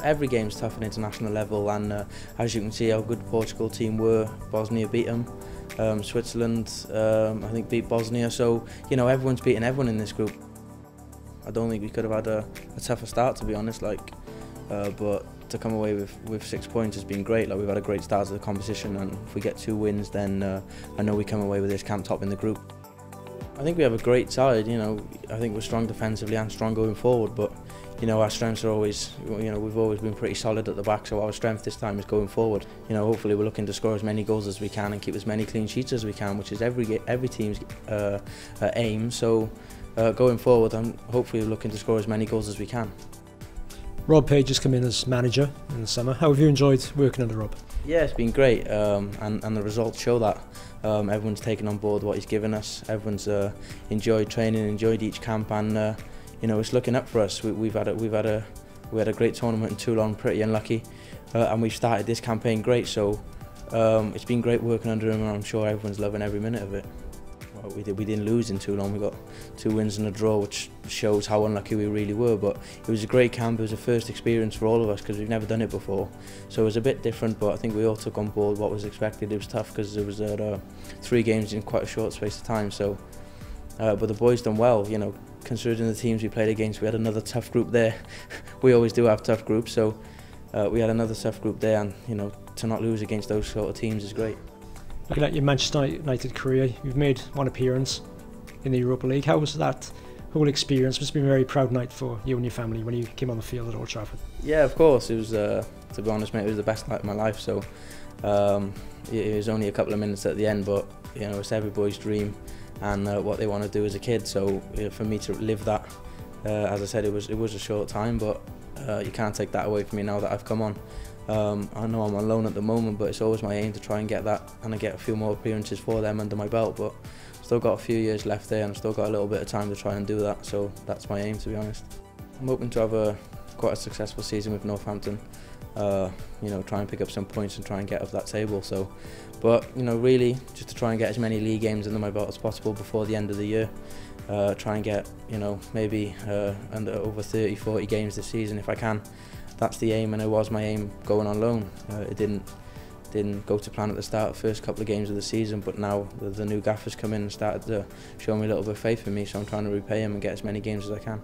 Every game's tough at international level, and as you can see how good the Portugal team were. Bosnia beat them, Switzerland I think beat Bosnia, so you know everyone's beating everyone in this group. I don't think we could have had a tougher start, to be honest, but to come away with 6 points has been great. Like, we've had a great start to the competition, and if we get 2 wins, then I know we come away with this camp top in the group. I think we have a great side. You know, I think we're strong defensively and strong going forward, but you know, our strengths are always, you know, we've always been pretty solid at the back, so our strength this time is going forward. You know, hopefully we're looking to score as many goals as we can and keep as many clean sheets as we can, which is every team's aim. So going forward, I'm hopefully looking to score as many goals as we can. Rob Page has come in as manager in the summer. How have you enjoyed working under Rob? Yeah, it's been great, and the results show that. Everyone's taken on board what he's given us. Everyone's enjoyed training, enjoyed each camp, and you know, it's looking up for us. We had a great tournament in Toulon, pretty unlucky, and we've started this campaign great. So it's been great working under him, and I'm sure everyone's loving every minute of it. Well, we didn't lose in Toulon. We got 2 wins and a draw, which shows how unlucky we really were. But it was a great camp. It was a first experience for all of us because we've never done it before. So it was a bit different, but I think we all took on board what was expected. It was tough because there was 3 games in quite a short space of time. So, but the boys done well. You know, considering the teams we played against, we had another tough group there. We always do have tough groups, so we had another tough group there, and you know, to not lose against those sort of teams is great. Looking at your Manchester United career, you've made 1 appearance in the Europa League. How was that whole experience? It must have been a very proud night for you and your family when you came on the field at Old Trafford. Yeah, of course. It was, to be honest, mate, it was the best night of my life. So it was only a couple of minutes at the end, but you know, it's every boy's dream and what they want to do as a kid. So for me to live that, as I said, it was a short time, but you can't take that away from me now that I've come on. I know I'm on loan at the moment, but it's always my aim to try and get that, and I get a few more appearances for them under my belt. But still got a few years left there, and I've still got a little bit of time to try and do that. So that's my aim, to be honest. I'm hoping to have quite a successful season with Northampton. You know, try and pick up some points and try and get up that table. So, but you know, really just to try and get as many league games under my belt as possible before the end of the year. Try and get, you know, maybe over 30, 40 games this season if I can. That's the aim, and it was my aim going on loan. It didn't go to plan at the start, first couple of games of the season, but now the new gaffer's come in and started to show me a little bit of faith in me, so I'm trying to repay him and get as many games as I can.